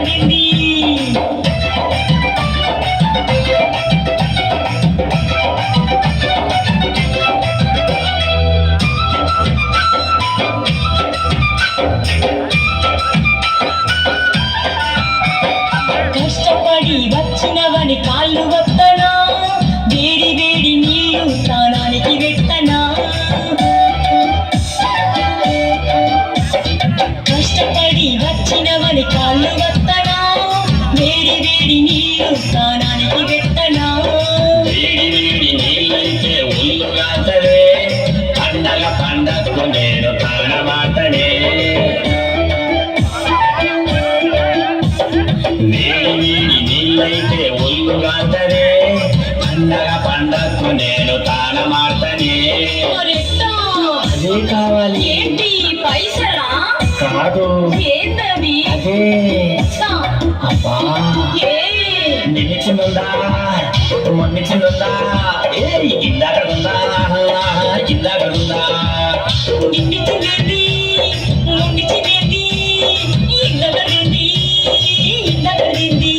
దింది కష్టపడి వచ్చినవని కాళ్ళు వత్తనా వేడి వేడి నీళ్ళు స్నానానికి పెట్టనా కష్టపడి వచ్చినవని కాళ్ళు వత్తనా వేడి వేడి నీళ్ళు స్నానానికి పెట్టనా వేడి వేడి నీళ్ళైతే ఒళ్ళు కాతలే పండగ పండగకు నేను తానమాటనే వేడి వేడి నీళ్ళైతే ఒళ్ళు కాతలే పండగ పండగకు నేను తానమాటనే అదే కావాలి ఏంటి పైసలా కాదు ఏంటది అదే అబ్బా నిన్నిచ్చిందా మొన్నిచ్చిందా ఇందాకడుందా ఇందాకడుందా నిన్నిచ్చినది ముండిచ్చినది ఇందకరింది ఇందకరింది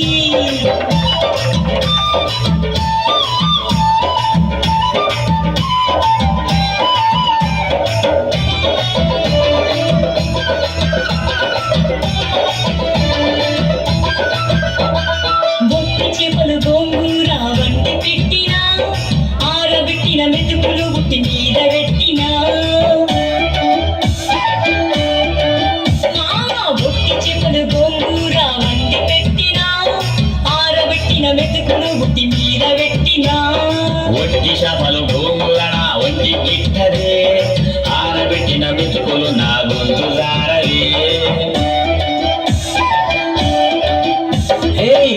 బొట్టి చేపలు గోంగూర వండి పెట్టినా ఆరబెట్టిన మెతుకులు బుట్టి మీద పెట్టినా బొట్టి చేపలు గోంగూర వండి పెట్టినా ఆరబెట్టిన మెతుకులు బుట్టి మీద పెట్టినా ఒట్టి చేపలు గోంగూరన ఒంటి గిట్టదే ఆరబెట్టిన మెతుకులు నా గొంతు జారలే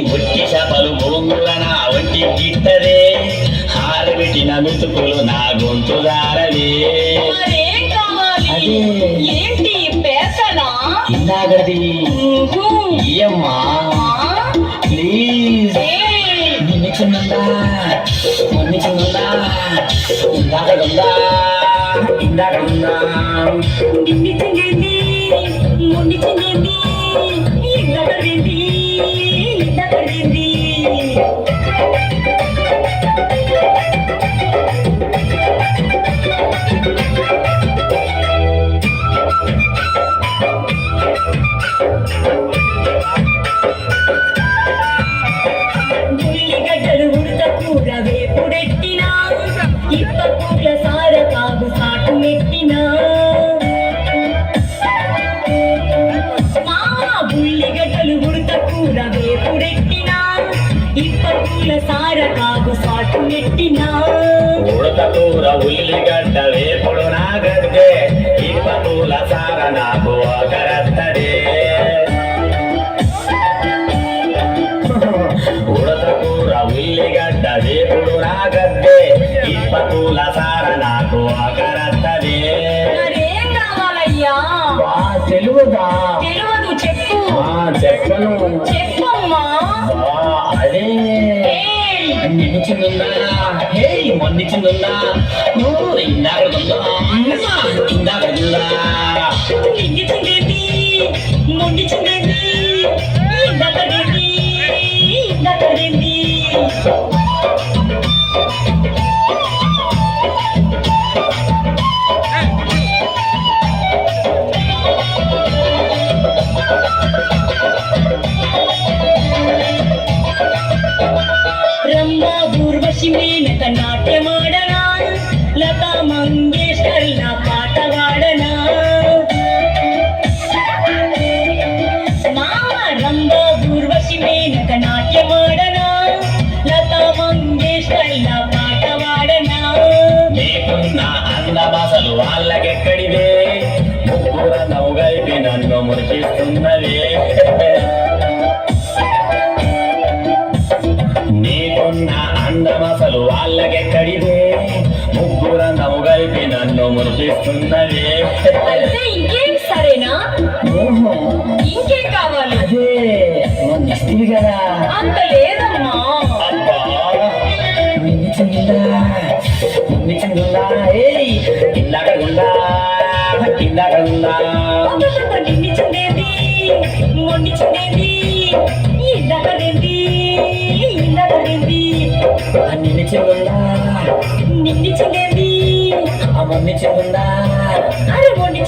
ఒట్టి చేపలు గోంగూరన ఒంటి గిట్టదే ఆరబెట్టిన మెతుకులు నా గొంతు జారలే మరేం కావాలి ఏంటి పేసలా ఇందాకది ఇయ్యమ్మా ప్లీజ్ నిన్నిచ్చిందా మొన్నిచ్చిందా ఇందాకడుందా ఇందాకడుందా నిన్నిచ్చినది ముండిచ్చినది ఇందకరింది ఇందకరింది ఉల్లిగడ్డలు ఉడత కూర వేపుడెట్టినా ఇప్ప కూర సార కాగు సాటు మెట్టినా ఉల్లిగడ్డలు ఉడత కూర వేపుడెట్టినా ఇప్ప కూర సార కాగు సాటు మెట్టినా ఉడత కూర ఉల్లిగడ్డ వేపుడు నా గడ్డే ఇప్పటూల సార నాకు ఒకరత్తడే ఉడత కూర ఉల్లిగడ్డ వేపుడు నా గడ్డే ఇప్పటూల సార నాకు ఒకరత్తడే మరేం కావాలయ్యా తెలుగుదా తెలియదు చెప్పు చెప్పను చెప్పమ్మా అదే నిన్నిచ్చిందా మొన్నిచ్చిందా ఇందాకడుందా ఇందాకడుందా నిన్నిచ్చినది ముండిచ్చినది ఇందకరింది ఇందకరింది రంభా ఊర్వశి మేనక నాట్యమాడనా లతా మంగేష్కర్ల పాట వాడనా రంభా ఊర్వశి మేనక నాట్యమాడనా లతా మంగేష్కర్ల పాట వాడనా నీకున్న అందమసలు వాళ్ళకెక్కడివే ముగ్గుర నవ్వుగైపి నన్ను మురికిస్తున్నదే నీకున్న అందమసలు వాళ్ళకెక్కడివే ముగ్గుర నవ్వుగైపి నన్ను మురికిస్తున్నదే అయితే ఇంకేం సరేనా ఇంకేం కావాలి అదే ఇస్తుంది కదా అంత లేదమ్మా అబ్బా నిన్నిచ్చిందా ఇందాకడుందా నిన్నిచ్చినది మొండిచ్చినది నిలిచి ఉందా నిన్నిచ్చినది అమ్మనిచ్చి ఉందా అరే మొండి